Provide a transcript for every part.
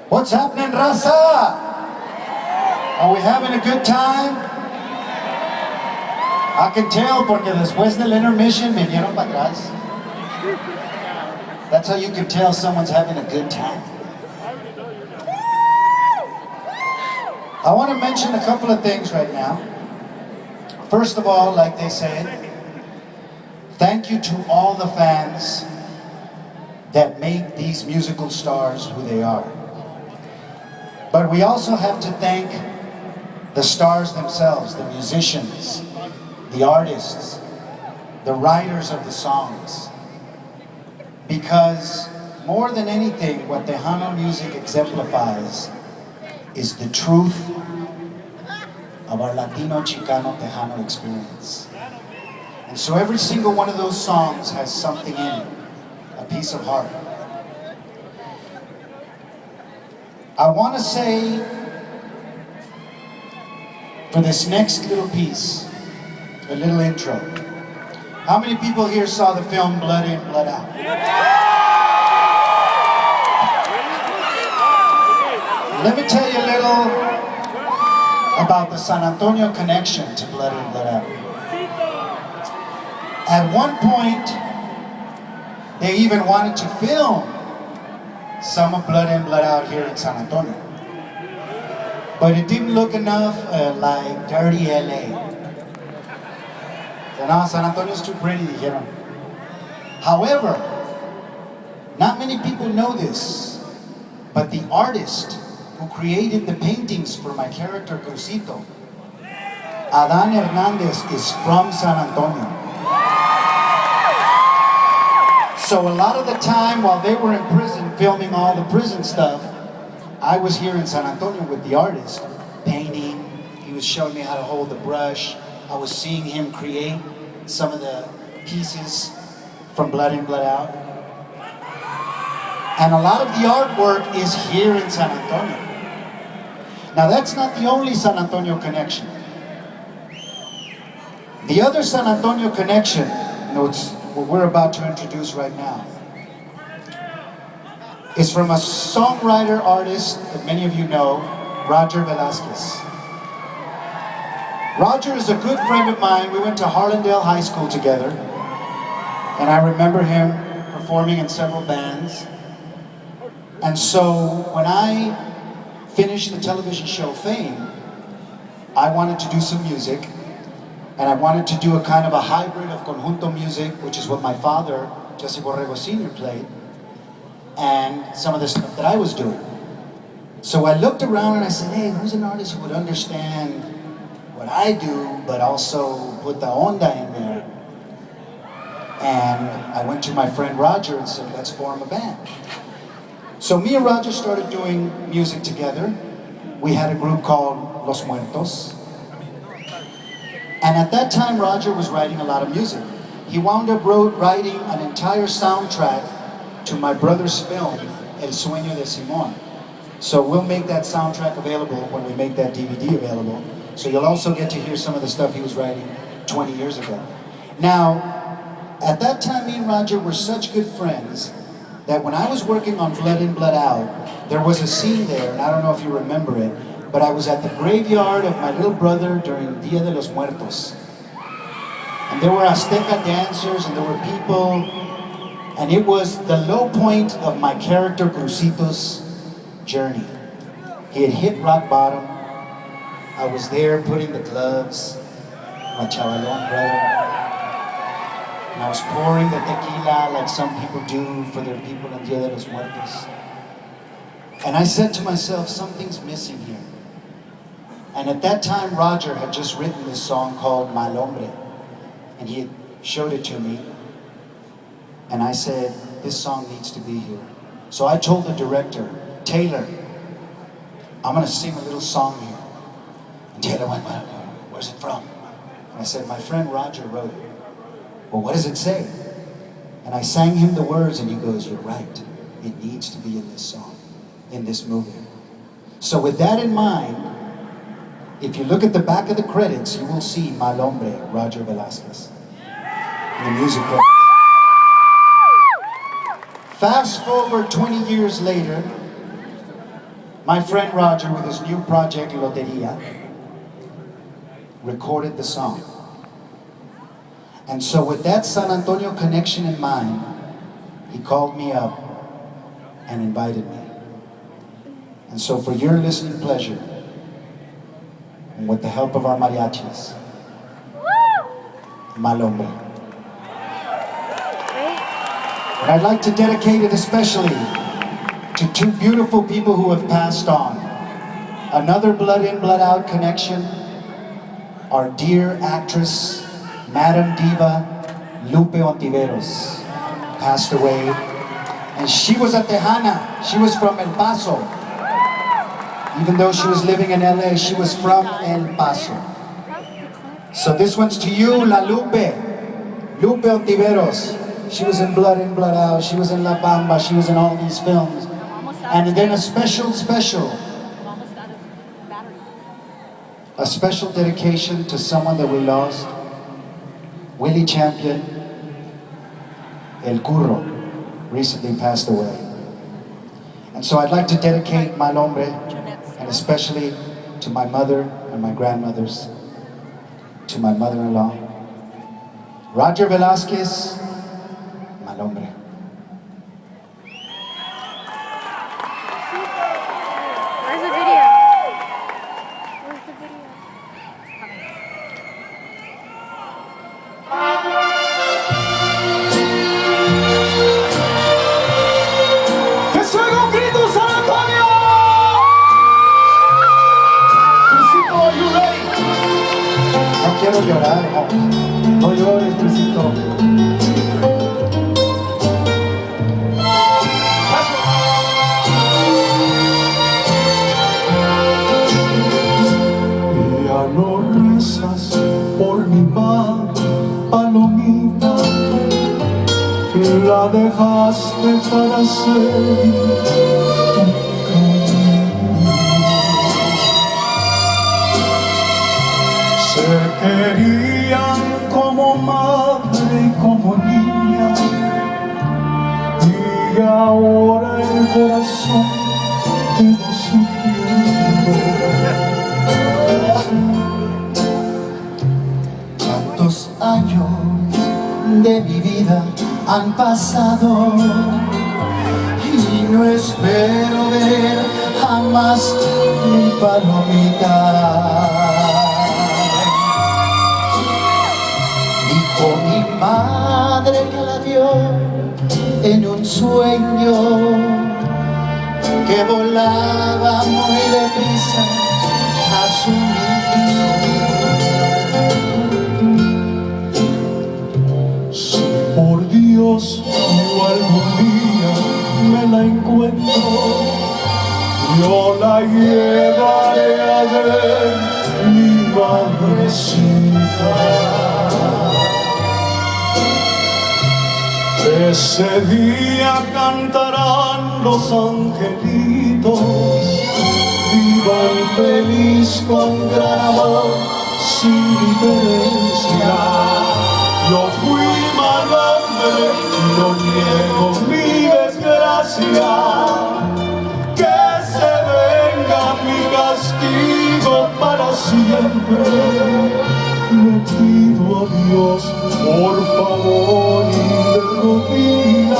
What's happening, raza? Are we having a good time? I can tell porque después del intermission me dieron para atrás. That's how you can tell someone's having a good time. I want to mention a couple of things right now. First of all, like they said, thank you to all the fans that make these musical stars who they are. But we also have to thank the stars themselves, the musicians, the artists, the writers of the songs. Because more than anything, what Tejano music exemplifies is the truth of our Latino, Chicano, Tejano experience. And so every single one of those songs has something in it, a piece of heart. I want to say, for this next little piece, a little intro. How many people here saw the film Blood In, Blood Out? Let me tell you a little about the San Antonio connection to Blood In, Blood Out. At one point, they even wanted to film some of Blood In, Blood Out here in San Antonio. But it didn't look enough like dirty LA. So, no, San Antonio's too pretty, dijeron. However, not many people know this, but the artist who created the paintings for my character Cruzito, Adan Hernandez, is from San Antonio. So a lot of the time while they were in prison filming all the prison stuff, I was here in San Antonio with the artist, painting. He was showing me how to hold the brush. I was seeing him create some of the pieces from Blood In, Blood Out. And a lot of the artwork is here in San Antonio. Now that's not the only San Antonio connection. The other San Antonio connection, it's what we're about to introduce right now, is from a songwriter artist that many of you know, Roger Velasquez. Roger is a good friend of mine. We went to Harlandale High School together, and I remember him performing in several bands. And so when I finished the television show Fame, I wanted to do some music, and I wanted to do a kind of a hybrid of conjunto music, which is what my father, Jesse Borrego Sr., played, and some of the stuff that I was doing. So I looked around and I said, hey, who's an artist who would understand what I do, but also put the onda in there? And I went to my friend Roger and said, let's form a band. So me and Roger started doing music together. We had a group called Los Muertos. And at that time, Roger was writing a lot of music. He wound up writing an entire soundtrack to my brother's film, El Sueño de Simón. So we'll make that soundtrack available when we make that DVD available. So you'll also get to hear some of the stuff he was writing 20 years ago. Now, at that time, me and Roger were such good friends that when I was working on Blood In, Blood Out, there was a scene there, and I don't know if you remember it, but I was at the graveyard of my little brother during Dia de los Muertos. And there were Azteca dancers, and there were people, and it was the low point of my character Cruzito's journey. He had hit rock bottom. I was there putting the gloves, my chavalón brother, and I was pouring the tequila like some people do for their people in Dia de los Muertos. And I said to myself, something's missing here. And at that time, Roger had just written this song called MAL HOMBRE, and he had showed it to me. And I said, this song needs to be here. So I told the director, Taylor, I'm gonna sing a little song here. And Taylor went, where's it from? And I said, my friend Roger wrote it. Well, what does it say? And I sang him the words, and he goes, you're right. It needs to be in this song, in this movie. So with that in mind, if you look at the back of the credits, you will see Mal Hombre, Roger Velasquez, in the music credits. Fast forward 20 years later, my friend Roger, with his new project, Loteria, recorded the song. And so with that San Antonio connection in mind, he called me up and invited me. And so for your listening pleasure, and with the help of our mariachis, Mal Hombre. And I'd like to dedicate it especially to two beautiful people who have passed on. Another blood in, blood out connection, our dear actress, Madam Diva, Lupe Ontiveros, passed away. And she was a Tejana. She was from El Paso. Even though she was living in LA, she was from El Paso. So this one's to you, La Lupe. Lupe Ontiveros. She was in Blood In, Blood Out. She was in La Bamba. She was in all these films. And then a special dedication to someone that we lost. Willie Champion, El Curro, recently passed away. And so I'd like to dedicate Mal Hombre, and especially to my mother and my grandmothers, to my mother-in-law, Roger Velasquez, Mal Hombre. Where's the video? Where's the video? ¡Que se oiga un grito, San Antonio! Cruzito, are you ready? No quiero llorar, no llores, Cruzito. Ya no rezas por mi madre, palomita, la dejaste para ser tu camino. Se querían como madre y como niña, y ahora el corazón quedó sufriendo. Tantos años de mi vida han pasado y no espero ver jamás mi palomita. Dijo mi madre que la vio en un sueño, que volaba muy deprisa a su nido. Si por Dios yo algún día me la encuentro, yo la llevaré a ver mi madrecita. Ese día cantarán los angelitos, vivan feliz con gran amor, sin diferencia. Yo fui mal hombre y no niego mi desgracia. Que se venga mi castigo para siempre. Le pido a Dios, por favor y de rodillas,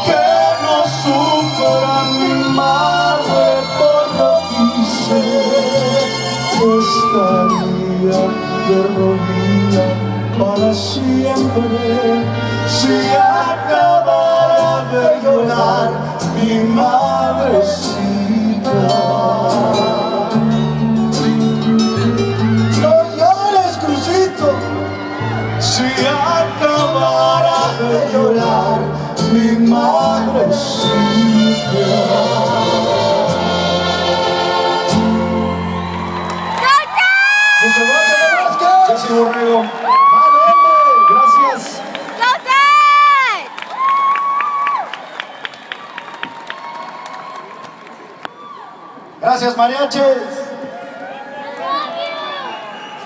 que no sufra mi madre por lo que hice. Estaría de rodillas para siempre si acabara de llorar mi madrecita. No llores, Cruzito, si acabara de llorar mi madrecita. Gracias, Borrego. ¡Mal hombre! Gracias. Gracias, mariachis.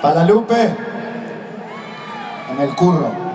Palalupe. En el curro.